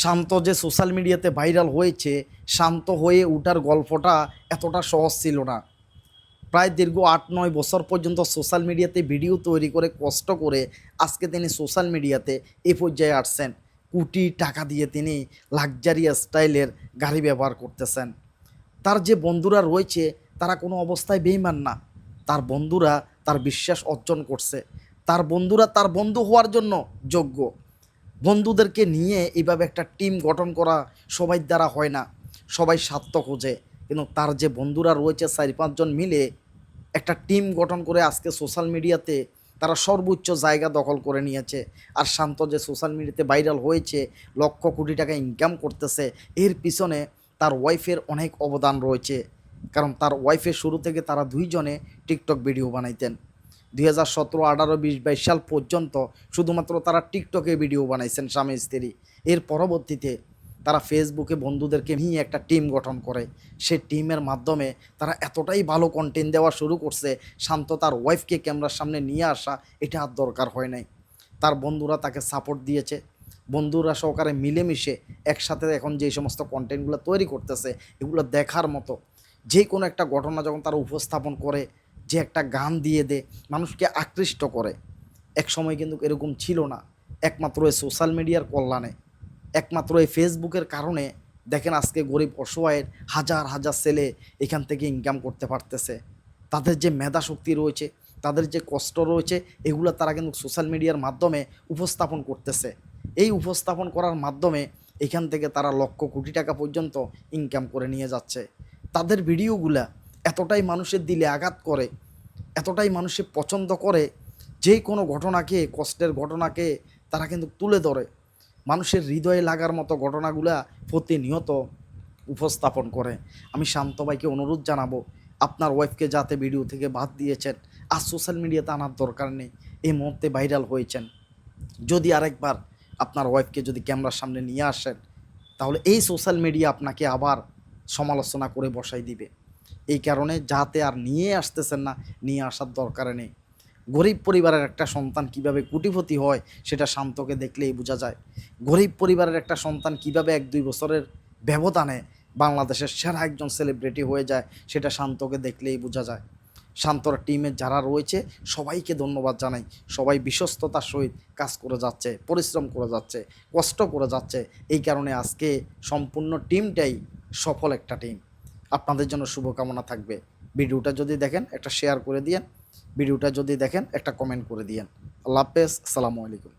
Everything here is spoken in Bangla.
শান্ত যে সোশ্যাল মিডিয়াতে ভাইরাল হয়েছে, শান্ত হয়ে ওঠার গল্পটা এতটা সহজ ছিল না। প্রায় দীর্ঘ ৮-৯ বছর পর্যন্ত সোশ্যাল মিডিয়াতে ভিডিও তৈরি করে কষ্ট করে আজকে তিনি সোশ্যাল মিডিয়াতে এই পর্যায়ে আসছেন। কোটি টাকা দিয়ে তিনি লাক্সারি স্টাইলের গাড়ি ব্যবহার করতেছেন। তার যে বন্ধুরা রয়েছে তারা কোনো অবস্থায় বেঈমান না। তার বন্ধুরা তার বিশ্বাস অর্জন করছে। তার বন্ধুরা তার বন্ধু হওয়ার জন্য যোগ্য। বন্ধুদেরকে নিয়ে এইভাবে একটা টিম গঠন করা সবাই দ্বারা হয় না। সবাই স্বার্থ খোঁজে। কিন্তু তার যে বন্ধুরা রয়েছে ৪-৫ জন মিলে একটা টিম গঠন করে আজকে সোশ্যাল মিডিয়াতে তারা সর্বোচ্চ জায়গা দখল করে নিয়েছে। আর শান্ত যে সোশ্যাল মিডিয়াতে ভাইরাল হয়েছে, লক্ষ কোটি টাকা ইনকাম করতেছে, এর পিছনে তার ওয়াইফের অনেক অবদান রয়েছে। কারণ তার ওয়াইফের শুরু থেকে তারা দুইজনে টিকটক ভিডিও বানাইতেন। ২০১৭, ১৮, ২০, ২২ সাল পর্যন্ত শুধুমাত্র তারা টিকটকে ভিডিও বানাইছেন স্বামী স্ত্রী। এর পরবর্তীতে তারা ফেসবুকে বন্ধুদেরকে নিয়ে একটা টিম গঠন করে। সে টিমের মাধ্যমে তারা এতটাই ভালো কন্টেন্ট দেওয়া শুরু করছে, শান্ত তার ওয়াইফকে ক্যামেরার সামনে নিয়ে আসা এটা আর দরকার হয় নাই। তার বন্ধুরা তাকে সাপোর্ট দিয়েছে। বন্ধুরা সহকারে মিলেমিশে একসাথে এখন যে সমস্ত কন্টেন্টগুলো তৈরি করতেছে এগুলো দেখার মতো। যে কোনো একটা ঘটনা যখন তারা উপস্থাপন করে, যে একটা গান দিয়ে দেয়, মানুষকে আকৃষ্ট করে। এক সময় কিন্তু এরকম ছিল না। একমাত্র এই সোশ্যাল মিডিয়ার কল্যাণে, একমাত্র এই ফেসবুকের কারণে দেখেন আজকে গরিব অসহায়ের হাজার হাজার ছেলে এখান থেকে ইনকাম করতে পারতেছে। তাদের যে মেধা শক্তি রয়েছে, তাদের যে কষ্ট রয়েছে, এগুলো তারা কিন্তু সোশ্যাল মিডিয়ার মাধ্যমে উপস্থাপন করতেছে। এই উপস্থাপন করার মাধ্যমে এখান থেকে তারা লক্ষ কোটি টাকা পর্যন্ত ইনকাম করে নিয়ে যাচ্ছে। তাদের ভিডিওগুলা এতটাই মানুষের দিলে আঘাত করে, এতটাই মানুষে পছন্দ করে, যে কোনো ঘটনাকে, কষ্টের ঘটনাকে তারা কিন্তু তুলে ধরে। মানুষের হৃদয়ে লাগার মতো ঘটনাগুলা প্রতিনিয়ত উপস্থাপন করে। আমি শান্ত ভাইকে অনুরোধ জানাবো, আপনার ওয়াইফকে যাতে ভিডিও থেকে বাদ দিয়েছেন, আর সোশ্যাল মিডিয়াতে আনার দরকার নেই। এই মুহূর্তে ভাইরাল হয়েছেন, যদি আরেকবার আপনার ওয়াইফকে যদি ক্যামেরার সামনে নিয়ে আসেন, তাহলে এই সোশ্যাল মিডিয়া আপনাকে আবার সমালোচনা করে বসাই দিবে। এই কারণে যাতে আর নিয়ে আসতেছেন না, নিয়ে আসার দরকার নেই। গরিব পরিবারের একটা সন্তান কিভাবে কোটিপতি হয় সেটা শান্তকে দেখলেই বোঝা যায়। গরিব পরিবারের একটা সন্তান কিভাবে ১-২ বছরের ব্যবধানে বাংলাদেশের সেরা একজন সেলিব্রিটি হয়ে যায় সেটা শান্তকে দেখলেই বোঝা যায়। শান্তর টিমে যারা রয়েছে সবাইকে ধন্যবাদ জানাই। সবাই বিশ্বস্ততার সহিত কাজ করে যাচ্ছে, পরিশ্রম করে যাচ্ছে, কষ্ট করে যাচ্ছে। এই কারণে আজকে সম্পূর্ণ টিমটাই সফল একটা টিম। আপনাদের জন্য শুভকামনা থাকবে। ভিডিওটা যদি দেখেন একটা শেয়ার করে দিয়েন, ভিডিওটা যদি দেখেন একটা কমেন্ট করে দিয়েন। আল্লাহ হাফেজ, আসসালামু আলাইকুম।